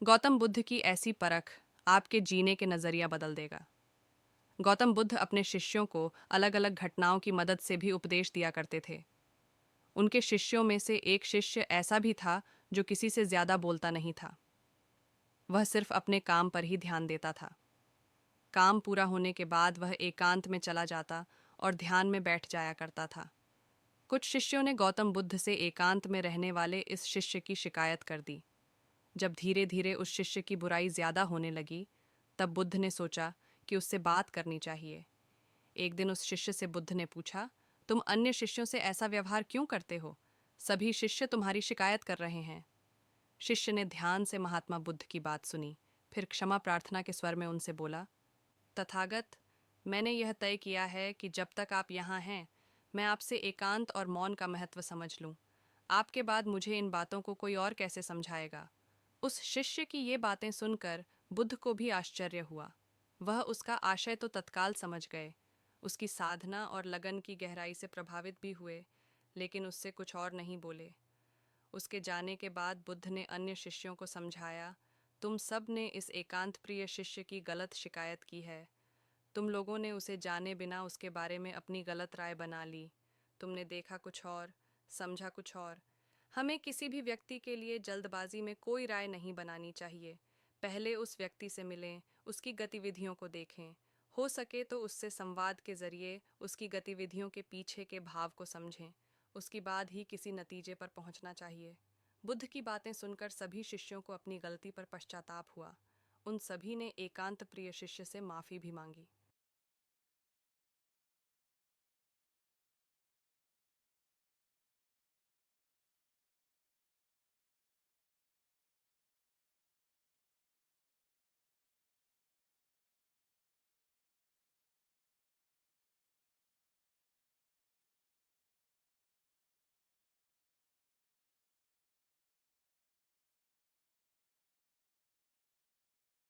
गौतम बुद्ध की ऐसी परख आपके जीने के नज़रिया बदल देगा। गौतम बुद्ध अपने शिष्यों को अलग अलग घटनाओं की मदद से भी उपदेश दिया करते थे। उनके शिष्यों में से एक शिष्य ऐसा भी था जो किसी से ज़्यादा बोलता नहीं था। वह सिर्फ अपने काम पर ही ध्यान देता था। काम पूरा होने के बाद वह एकांत में चला जाता और ध्यान में बैठ जाया करता था। कुछ शिष्यों ने गौतम बुद्ध से एकांत में रहने वाले इस शिष्य की शिकायत कर दी। जब धीरे धीरे उस शिष्य की बुराई ज्यादा होने लगी, तब बुद्ध ने सोचा कि उससे बात करनी चाहिए। एक दिन उस शिष्य से बुद्ध ने पूछा, तुम अन्य शिष्यों से ऐसा व्यवहार क्यों करते हो? सभी शिष्य तुम्हारी शिकायत कर रहे हैं। शिष्य ने ध्यान से महात्मा बुद्ध की बात सुनी, फिर क्षमा प्रार्थना के स्वर में उनसे बोला, तथागत, मैंने यह तय किया है कि जब तक आप यहाँ हैं, मैं आपसे एकांत और मौन का महत्व समझ लूं। आपके बाद मुझे इन बातों को कोई और कैसे समझाएगा? उस शिष्य की ये बातें सुनकर बुद्ध को भी आश्चर्य हुआ। वह उसका आशय तो तत्काल समझ गए, उसकी साधना और लगन की गहराई से प्रभावित भी हुए, लेकिन उससे कुछ और नहीं बोले। उसके जाने के बाद बुद्ध ने अन्य शिष्यों को समझाया, तुम सब ने इस एकांत प्रिय शिष्य की गलत शिकायत की है। तुम लोगों ने उसे जाने बिना उसके बारे में अपनी गलत राय बना ली। तुमने देखा कुछ और, समझा कुछ और। हमें किसी भी व्यक्ति के लिए जल्दबाजी में कोई राय नहीं बनानी चाहिए। पहले उस व्यक्ति से मिलें, उसकी गतिविधियों को देखें। हो सके तो उससे संवाद के जरिए उसकी गतिविधियों के पीछे के भाव को समझें। उसके बाद ही किसी नतीजे पर पहुंचना चाहिए। बुद्ध की बातें सुनकर सभी शिष्यों को अपनी गलती पर पश्चाताप हुआ। उन सभी ने एकांत प्रिय शिष्य से माफ़ी भी मांगी।